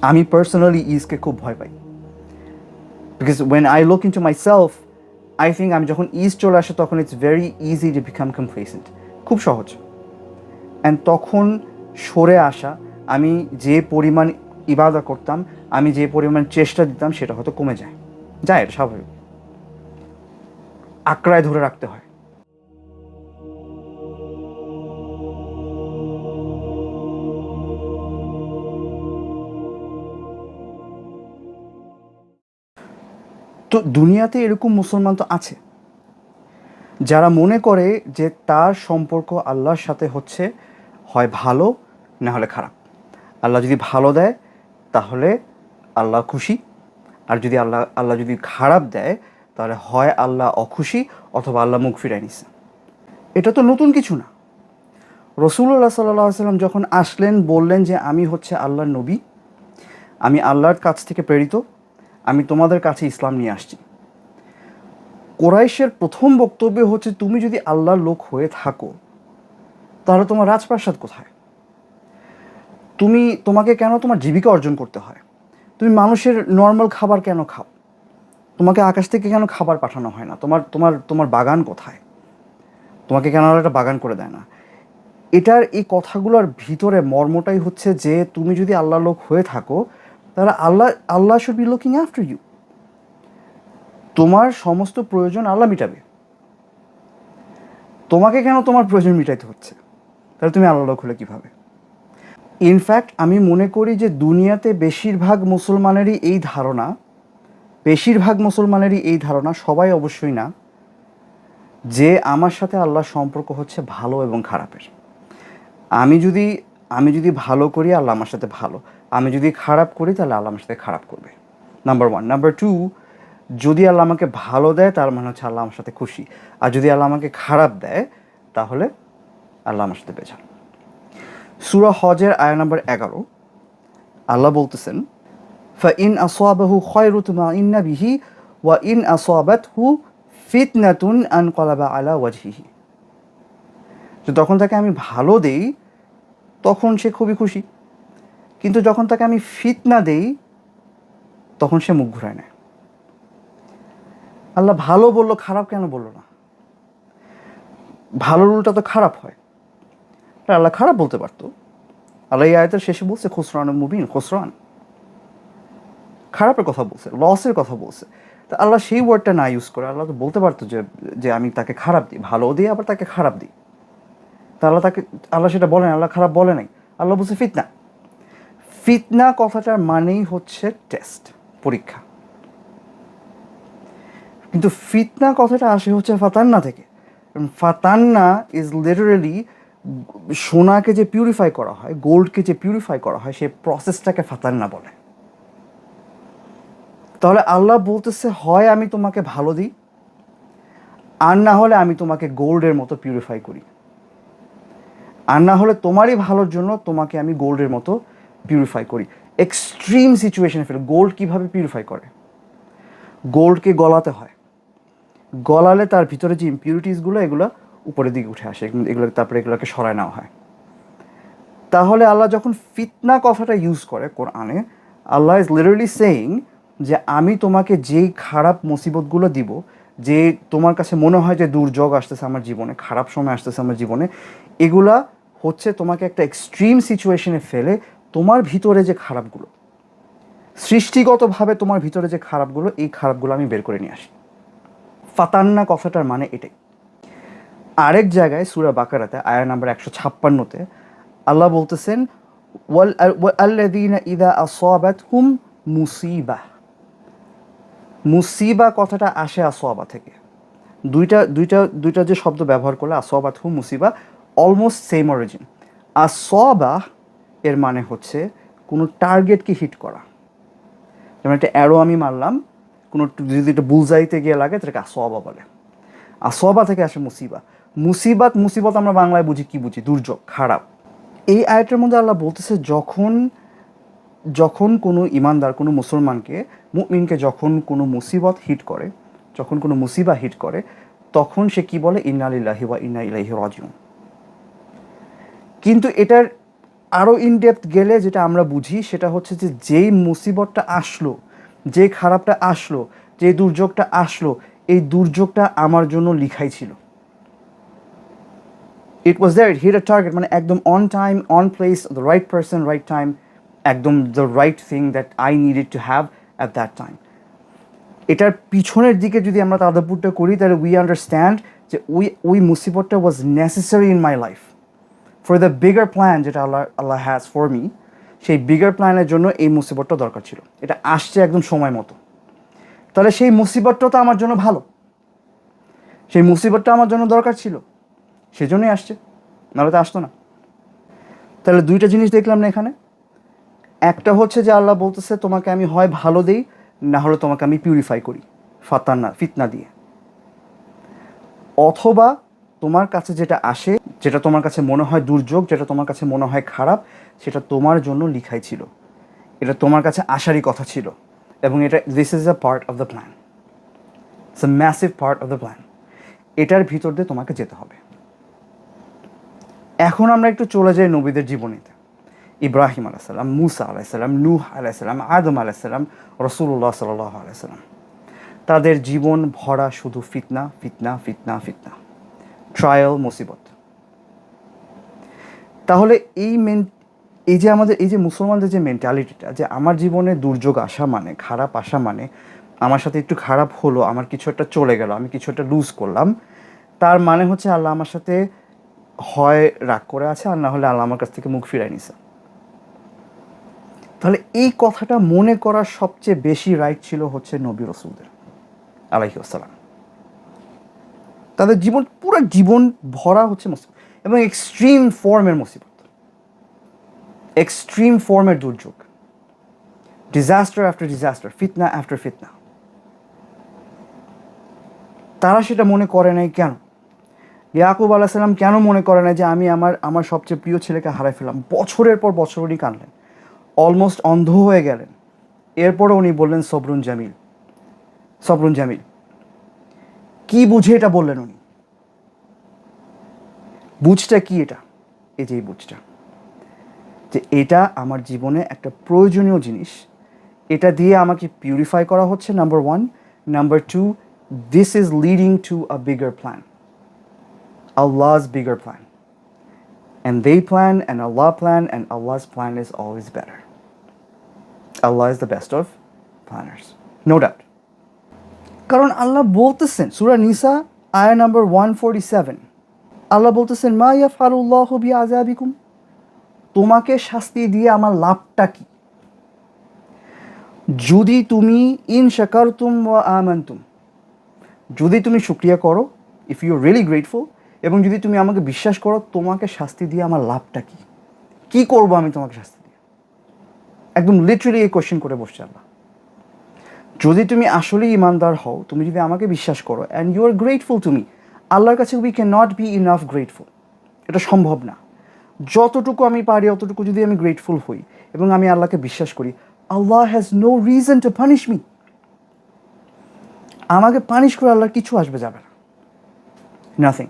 আমি পার্সোনালি ইজকে খুব ভয় পাই, because when I look into myself I think আমি যখন ইজ চলে আসে তখন it's very easy to become complacent, খুব সহজ। অ্যান্ড তখন সরে আসা, আমি যে পরিমাণ ইবাদত করতাম, আমি যে পরিমাণ চেষ্টা দিতাম সেটা হয়তো কমে যায়, এটা স্বাভাবিক, আঁকড়ায় ধরে রাখতে হয়। তো দুনিয়াতে এরকম মুসলমান তো আছে যারা মনে করে যে তার সম্পর্ক আল্লাহর সাথে হচ্ছে হয় ভালো না হলে খারাপ। আল্লাহ যদি ভালো দেয় তাহলে আল্লাহ খুশি, আর যদি আল্লাহ যদি খারাপ দেয় তাহলে হয় আল্লাহ অখুশি অথবা আল্লাহ মুখ ফিরায় নিছে। এটা তো নতুন কিছু না। রাসূলুল্লাহ সাল্লাল্লাহু আলাইহি ওয়াসাল্লাম যখন আসলেন বললেন যে আমি হচ্ছে আল্লাহর নবী, আমি আল্লাহর কাছ থেকে প্রেরিত, আমি তোমাদের কাছে ইসলাম নিয়ে আসছি। কোরাইশের প্রথম বক্তব্য হচ্ছে তুমি যদি আল্লাহর লোক হয়ে থাকো তাহলে তোমার রাজপ্রাসাদ কোথায়? তোমাকে কেন তোমার জীবিকা অর্জন করতে হয়? তুমি মানুষের নর্মাল খাবার কেন খাও? তোমাকে আকাশ থেকে কেন খাবার পাঠানো হয় না? তোমার তোমার তোমার বাগান কোথায়? তোমাকে কেন একটা বাগান করে দেয় না? এই কথাগুলোর ভিতরে মর্মটাই হচ্ছে যে তুমি যদি আল্লাহর লোক হয়ে থাকো তাহলে Allah should be looking after you. তোমার সমস্ত প্রয়োজন আল্লাহ মিটাবে, তোমাকে কেন তোমার প্রয়োজন মিটাইতে হচ্ছে? তাহলে তুমি আল্লাহর লোক হলে কীভাবে? ইনফ্যাক্ট আমি মনে করি যে দুনিয়াতে বেশিরভাগ মুসলমানেরই এই ধারণা, সবাই অবশ্যই না, যে আমার সাথে আল্লাহর সম্পর্ক হচ্ছে ভালো এবং খারাপের। আমি যদি ভালো করি আল্লাহ আমার সাথে ভালো, আমি যদি খারাপ করি তাহলে আল্লাহ আমার সাথে খারাপ করবে, নাম্বার ওয়ান। নাম্বার টু, যদি আল্লাহ আমাকে ভালো দেয় তার মানে হচ্ছে আল্লাহ আমার সাথে খুশি, আর যদি আল্লাহ আমাকে খারাপ দেয় তাহলে আল্লাহ আমার সাথে বেজান। সূরা হজের আয়াত নাম্বার 11 আল্লাহ বলতেছেন, ফাইন আসাবাহু খায়রুন তুমাইন্না বিহি ওয়া ইন আসাবাতহু ফিতনাতুন আনকালাবা আলা ওয়াজহিহি। যে তখন তাকে আমি ভালো দেই তখন সে খুবই খুশি, কিন্তু যখন তাকে আমি ফিতনা দেই তখন সে মুখ ঘুরায় নেয়। আল্লাহ ভালো বললো, খারাপ কেন বললো না? ভালোর উল্টা তো খারাপ হয়। আল্লাহ খারাপ বলতে পারতো। আল্লাহ এই আয়াতের শেষে বলছে খুসরান মুবিন, খুসরান, খারাপের কথা বলছে, লসের কথা বলছে। তা আল্লাহ সেই ওয়ার্ডটা না ইউজ করে আল্লাহ তো বলতে পারতো যে যে আমি তাকে খারাপ দিই, ভালো দিই আবার তাকে খারাপ দিই। তা আল্লাহ সেটা বলেন, আল্লাহ খারাপ বলে নাই, আল্লাহ বলছে ফিতনা। ফিতনা কথাটার মানেই হচ্ছে টেস্ট, পরীক্ষা। কিন্তু ফিতনা কথাটা আসে হচ্ছে ফাতান্না থেকে। ফাতান্না ইজ লিটারেলি সোনাকে যে পিউরিফাই করা হয়, গোল্ডকে যে পিউরিফাই করা হয়, সেই প্রসেসটাকে ফাতান্না বলে। তাহলে আল্লাহ বলতেছে হয় আমি তোমাকে ভালো দিই, আর না হলে আমি তোমাকে গোল্ডের মতো পিউরিফাই করি, আর না হলে তোমারই ভালোর জন্য তোমাকে আমি গোল্ডের মতো পিউরিফাই করি। এক্সট্রিম সিচুয়েশনে ফেলে গোল্ড কীভাবে পিউরিফাই করে? গোল্ডকে গলাতে হয়, গলালে তার ভিতরে যে ইম্পিউরিটিসগুলো এগুলো উপরের দিকে উঠে আসে, তারপরে এগুলোকে সরায় নেওয়া হয়। তাহলে আল্লাহ যখন ফিতনা কথাটা ইউজ করে কোরআনে, আল্লাহ ইজ লিটারালি সেইং যে আমি তোমাকে যেই খারাপ মুসিবতগুলো দিব, যে তোমার কাছে মনে হয় যে দুর্যোগ আসতেছে আমার জীবনে, খারাপ সময় আসতেছে আমার জীবনে, এগুলা হচ্ছে তোমাকে একটা এক্সট্রিম সিচুয়েশনে ফেলে তোমার ভিতরে যে খারাপগুলো, সৃষ্টিগতভাবে তোমার ভিতরে যে খারাপগুলো, এই খারাপগুলো আমি বের করে নিয়ে আসি। ফাতান্না কথাটার মানে এটাই। আরেক জায়গায় সূরা বাকারাতে আয়াত নাম্বার 156-তে আল্লাহ বলতেছেন, ওয়াল্লাযীনা ইযা আসাবাতহুম মুসিবাহ। মুসিবা কথাটা আসে আসওয়াবা থেকে। দুইটা যে শব্দ ব্যবহার করলে আসওয়াবাতহুম মুসিবা, অলমোস্ট সেম অরিজিন। আসওয়াবা এর মানে হচ্ছে কোনো টার্গেটকে হিট করা। যেমন একটা অ্যারো আমি মারলাম, যদি একটা বুলজাইতে গিয়ে লাগে তাকে আসওয়াবা বলে। আসওয়াবা থেকে আসে মুসিবা। মুসিবত আমরা বাংলায় কি বুঝি? দুর্যোগ, খারাপ। এই আয়াতের মধ্যে আল্লাহ বলতেছে যখন কোনো ইমানদার, কোনো মুসলমানকে, মুমিনকে যখন কোনো মুসিবত হিট করে, যখন কোনো মুসিবা হিট করে, তখন সে কি বলে? ইন্না লিল্লাহি ওয়া ইন্না ইলাইহি রাজিউন। কিন্তু এটার আরও ইনডেপথ গেলে যেটা আমরা বুঝি সেটা হচ্ছে যে যেই মুসিবতটা আসলো, যে খারাপটা আসলো, যে দুর্যোগটা আসলো, এই দুর্যোগটা আমার জন্য লিখাই ছিল। ইট ওয়াজ দেয়ার, ইট হিট আ টার্গেট, মানে একদম on time, on place, the right person, right time, একদম the right thing that I needed to have at that time. এটার পিছনের দিকে যদি আমরা তাদাপুরটা করি তাহলে উই আন্ডারস্ট্যান্ড যে ওই মুসিবতটা was necessary in my life for the bigger plan যেটা আল্লাহ হ্যাজ ফর মি। সেই বিগার প্ল্যানের জন্য এই মুসিবতটা দরকার ছিল, এটা আসছে একদম সময় মতো। তাহলে সেই মুসিবতটা তো আমার জন্য ভালো, সেই মুসিবতটা আমার জন্য দরকার ছিল, সেজন্যই আসছে, নাহলে তো আসতো না। তাহলে দুইটা জিনিস দেখলাম না এখানে। একটা হচ্ছে যে আল্লাহ বলতেছে তোমাকে আমি হয় ভালো দিই, না হলে তোমাকে আমি পিউরিফাই করি ফিতনা দিয়ে। অথবা তোমার কাছে যেটা আসে, যেটা তোমার কাছে মনে হয় দুর্যোগ, যেটা তোমার কাছে মনে হয় খারাপ, সেটা তোমার জন্য লিখাই ছিল, এটা তোমার কাছে আসারই কথা ছিল, এবং এটা this is a part of the plan, it's a massive part of the plan. এটার ভিতর দিয়ে তোমাকে যেতে হবে। এখন আমরা একটু চলে যাই নবীদের জীবনীতে। ইব্রাহিম আলাইসাল্লাম, মুসা আলাইসাল্লাম, নূহ আলাইসাল্লাম, আদম আলাইসাল্লাম, রসুল্লাহ সাল্লাহ আলাইসাল্লাম, তাদের জীবন ভরা শুধু ফিতনা, ফিতনা, ফিতনা, ফিতনা, ট্রায়াল, মুসিবত। তাহলে এই যে আমাদের এই যে মুসলমানদের যে মেন্টালিটিটা, যে আমার জীবনে দুর্যোগ আসা মানে, খারাপ আসা মানে, আমার সাথে একটু খারাপ হলো, আমার কিছু একটা চলে গেল, আমি কিছু একটা লুজ করলাম, তার মানে হচ্ছে আল্লাহ আমার সাথে হয় রাগ করে আছে, আর না হলে আল্লাহ আমার কাছ থেকে মুখ ফিরাই নিছে। তাহলে এই কথাটা মনে করার সবচেয়ে বেশি রাইট ছিল হচ্ছে নবী রসুলদের আলাইহি আসসালাম। তাদের জীবন, পুরো জীবন ভরা হচ্ছে মুসিবত, এবং এক্সট্রিম ফর্মের মুসিবত, এক্সট্রিম ফর্মের দুর্যোগ, ডিজাস্টার আফটার ডিজাস্টার, ফিতনা আফটার ফিতনা। তারা সেটা মনে করে নাই কেন? ইয়াকুব আলাইসাল্লাম কেন মনে করে না যে আমি আমার সবচেয়ে প্রিয় ছেলেকে হারাই ফেললাম? বছরের পর বছর উনি কাঁদলেন, অলমোস্ট অন্ধ হয়ে গেলেন, এরপরে উনি বললেন সবরুন জামিল, সবরুন জামিল। কি বুঝে এটা বললেন উনি? বুঝটা কি এটা? এই যে এই বুঝটা, যে এটা আমার জীবনে একটা প্রয়োজনীয় জিনিস, এটা দিয়ে আমাকে পিউরিফাই করা হচ্ছে, number one. Number two, this is leading to a bigger plan, Allah's bigger plan. And they plan, and Allah plan, and Allah's plan is always better. Allah is the best of planners, no doubt. কারণ আল্লাহ বলতেছেন সূরা নিসা আয়া number 147, আল্লাহ বলতেছেন মা ইয়াফআলুল্লাহু বিআযাবিকুম, তোমাকে শাস্তি দিয়ে আমার লাভটা কি? যদি তুমি ইন শাকারতুম ওয়া আমানতুম, যদি তুমি শুকরিয়া করো, if you are really grateful, এবং যদি তুমি আমাকে বিশ্বাস করো, তোমাকে শাস্তি দিয়ে আমার লাভটা কি? কি করবো আমি তোমাকে শাস্তি দিয়ে? একদম লিটারালি এই কোয়েশ্চেন করে বসছে আল্লাহ। যদি তুমি আসলেই ইমানদার হও, তুমি যদি আমাকে বিশ্বাস করো, and you are grateful to me, আল্লাহর কাছে we cannot be enough grateful, এটা সম্ভব না। যতটুকু আমি পারি অতটুকু যদি আমি গ্রেটফুল হই এবং আমি আল্লাহকে বিশ্বাস করি, Allah has no reason to punish me. আমাকে পানিশ করে আল্লাহর কিছু আসবে যাবে না, নাথিং।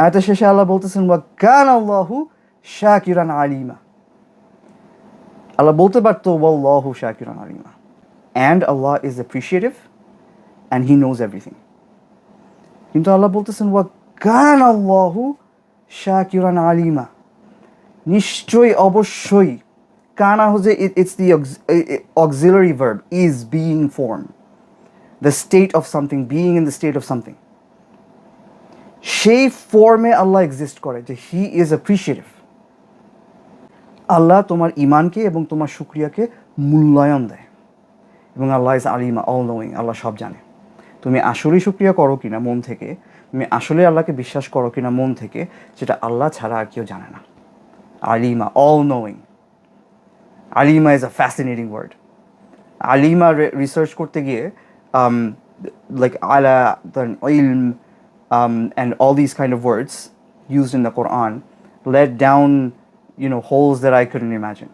আয়াতের শেষে আল্লাহ বলতেছেন ওয়া কানা আল্লাহু শাকিরান আলিমা, আল্লাহ বলতে পারতো ওয়াল্লাহু শাকিরান আলিমা, and Allah is appreciative and he knows everything. কিন্তু আল্লাহ বলতেছেন ওয়া কানা আল্লাহু শাকিরান আলিমা, নিশ্চয়ই, অবশ্যই। কানা হচ্ছে it's the auxiliary verb, is, being form, the state of something, being in the state of something, সেই ফর্মে আল্লাহ এক্সিস্ট করে, যে হি ইজ অ্যাপ্রিশিয়েটিভ। আল্লাহ তোমার ইমানকে এবং তোমার শুকরিয়াকে মূল্যায়ন দেয়, এবং আল্লাহ ইজ আলিমা, অল নোয়িং, আল্লাহ সব জানে। তুমি আসলেই শুকরিয়া করো কিনা মন থেকে, তুমি আসলে আল্লাহকে বিশ্বাস করো কিনা মন থেকে, সেটা আল্লাহ ছাড়া আর কেউ জানে না। আলিমা, অল নোয়িং। আলিমা ইজ আ ফ্যাসিনেটিং ওয়ার্ড। আলিমা রিসার্চ করতে গিয়ে লাইক আলা, ইলম, and all these kind of words used in the Quran led down, holes that I couldn't imagine.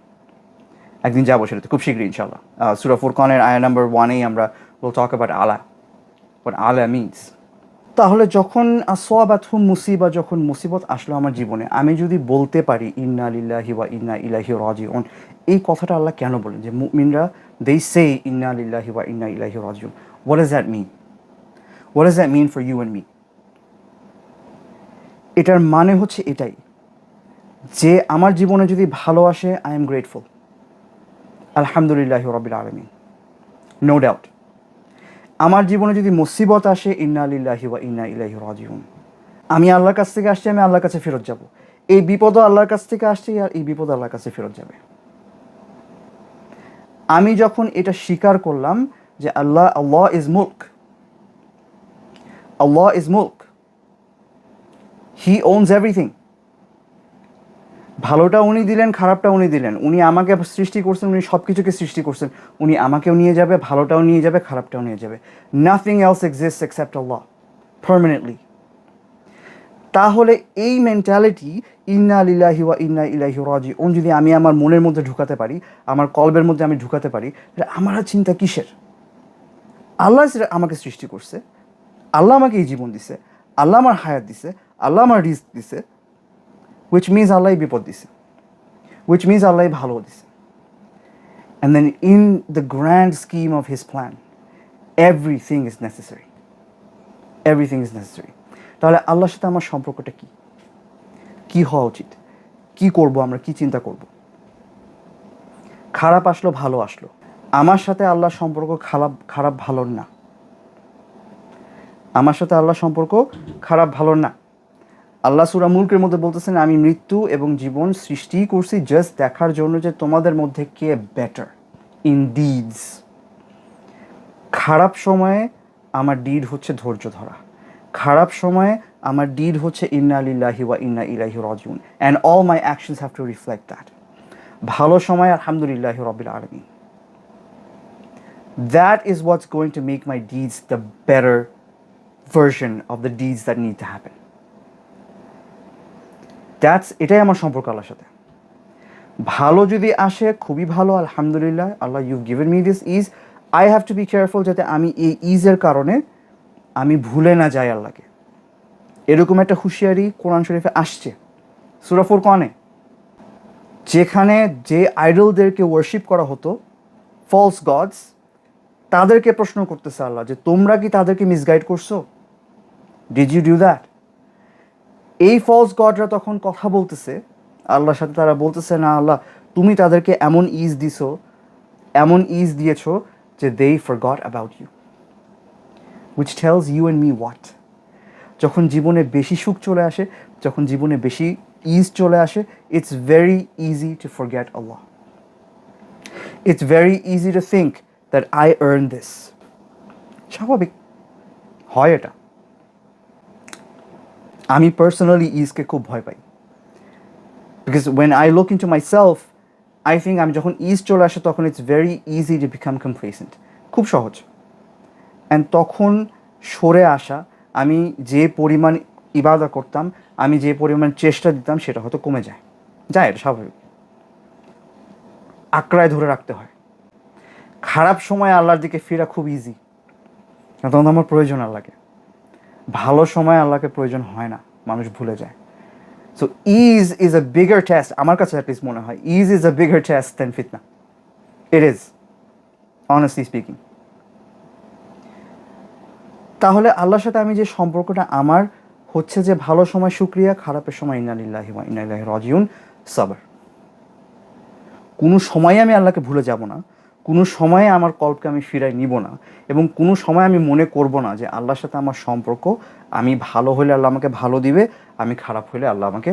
একদিন যাবো সেটাতে খুব শীঘ্রই ইনশাআল্লাহ। সূরা ফুরকানের আয়া নাম্বার 1 আমরা will talk about Allah, what Allah means. তাহলে যখন আসওয়াবাতহুম মুসিবা, যখন মুসিবত আসলো আমার জীবনে, আমি যদি বলতে পারি ইন্না লিল্লাহি ওয়া ইন্না ইলাইহি রাজিউন, এই কথাটা আল্লাহ কেন বলেন যে মুমিনরা দে সে ইন্না লিল্লাহি ওয়া ইন্না ইলাইহি রাজিউন? What does that mean? What does that mean for you and me? এটার মানে হচ্ছে এটাই যে আমার জীবনে যদি ভালো আসে, আই এম গ্রেটফুল, আলহামদুলিল্লাহি রাব্বিল আলামিন, নো ডাউট। আমার জীবনে যদি মুসিবত আসে, ইন্না লিল্লাহি ওয়া ইন্না ইলাইহি রাজিউন, আমি আল্লাহর কাছ থেকে আসছি, আমি আল্লাহর কাছে ফেরত যাব। এই বিপদও আল্লাহর কাছ থেকে আসছে, আর এই বিপদ আল্লাহর কাছে ফেরত যাবে। আমি যখন এটা স্বীকার করলাম যে আল্লাহ ইজ মুলক, আল্লাহ ইজ মুলক, হি ওনস এভরিথিং। ভালোটা উনি দিলেন, খারাপটা উনি দিলেন, উনি আমাকে সৃষ্টি করছেন, উনি সব কিছুকে সৃষ্টি করছেন, উনি আমাকেও নিয়ে যাবে, ভালোটাও নিয়ে যাবে, খারাপটাও নিয়ে যাবে। নাথিং এলস এক্সিস্টস এক্সেপ্ট আল্লাহ পার্মানেন্টলি। তাহলে এই মেন্টালিটি ইন্না লিল্লাহি ওয়া ইন্না ইলাইহি রাজিউন যদি আমি আমার মনের মধ্যে ঢুকাতে পারি, আমার কলবের মধ্যে আমি ঢুকাতে পারি, আমার আর চিন্তা কিসের? আল্লাহ আমাকে সৃষ্টি করছে, আল্লাহ আমাকে এই জীবন দিছে, আল্লাহ আমার হায়াত দিছে, আল্লাহ আমার রিস্ক দিছে, which means আল্লাহ বিপদ দিছে, which means আল্লাহ ভালো দিছে। And then in the grand scheme of his plan, everything is necessary. Everything is necessary. তাহলে আল্লাহর সাথে আমার সম্পর্কটা কি? কি হওয়া উচিত? কি করব আমরা? কি চিন্তা করব? খারাপ আসলো, ভালো আসলো, আমার সাথে আল্লাহর সম্পর্ক খারাপ ভালোর না। আমার সাথে আল্লাহর সম্পর্ক খারাপ ভালোর না। আল্লাহ সূরা মুলকের মধ্যে বলতেছেন, আমি মৃত্যু এবং জীবন সৃষ্টি করছি জাস্ট দেখার জন্য যে তোমাদের মধ্যে কে বেটার ইন ডিডস। খারাপ সময়ে আমার ডিড হচ্ছে ধৈর্য ধরা, খারাপ সময়ে আমার ডিড হচ্ছে ইন্না লিল্লাহি ওয়া ইন্না ইলাইহি রাজিউন, and all my actions have to reflect that. ভালো সময় আলহামদুলিল্লাহি রাব্বিল আলামিন। That is what's going to make my deeds the better version of the deeds that need to happen. এটাই আমার সম্পর্ক আল্লাহর সাথে। ভালো যদি আসে, খুবই ভালো, আলহামদুলিল্লাহ, Allah you given me this ease. I have to be careful যাতে আমি এই ইজের কারণে আমি ভুলে না যাই আল্লাহকে। এরকম একটা হুঁশিয়ারি কোরআন শরীফে আসছে সূরা ফুরকানে, যেখানে যে আইডলদেরকে ওয়ার্শিপ করা হতো, ফলস গডস, তাদেরকে প্রশ্ন করতেছে আল্লাহ যে তোমরা কি তাদেরকে মিসগাইড করছো? Did you do that? এই ফলস গডরা তখন কথা বলতেছে আল্লাহর সাথে, তারা বলতেছে না আল্লাহ, তুমি তাদেরকে এমন ইজ দিছো, এমন ইজ দিয়েছো যে they forgot about you, which tells you and me what. যখন জীবনে বেশি সুখ চলে আসে, যখন জীবনে বেশি ইজ চলে আসে, it's very easy to forget Allah. It's very easy to think that I earn this. স্বাভাবিক হয় এটা। আমি পার্সোনালি ইজকে খুব ভয় পাই, because when I look into myself, I think আমি যখন ইজ চলে আসে তখন it's very easy to become complacent, খুব সহজ। অ্যান্ড তখন সরে আসা, আমি যে পরিমাণ ইবাদত করতাম, আমি যে পরিমাণ চেষ্টা দিতাম, সেটা হয়তো কমে যায়, এটা স্বাভাবিক। আঁকড়ায় ধরে রাখতে হয়। খারাপ সময় আল্লাহর দিকে ফেরা খুব ইজি, তখন আমার প্রয়োজন আল্লাহকে। ভালো সময় আল্লাহকে প্রয়োজন হয় না, মানুষ ভুলে যায়। So ease ease a bigger test, আমার কাছে অ্যাটলিস্ট মনে হয় ease ease a bigger test than ফিতনা। It is, honestly speaking. তাহলে আল্লাহর সাথে আমি যে সম্পর্কটা আমার হচ্ছে যে ভালো সময় শুকরিয়া, খারাপের সময় ইন্না লিল্লাহি ওয়া ইন্না ইলাইহি রাজিউন, সাবর। কোনো সময়ে আমি আল্লাহকে ভুলে যাব না, কোনো সময়ে আমার কল্পকে আমি ফিরাই নিব না, এবং কোনো সময় আমি মনে করব না যে আল্লাহর সাথে আমার সম্পর্ক, আমি ভালো হলে আল্লাহ আমাকে ভালো দিবে, আমি খারাপ হলে আল্লাহ আমাকে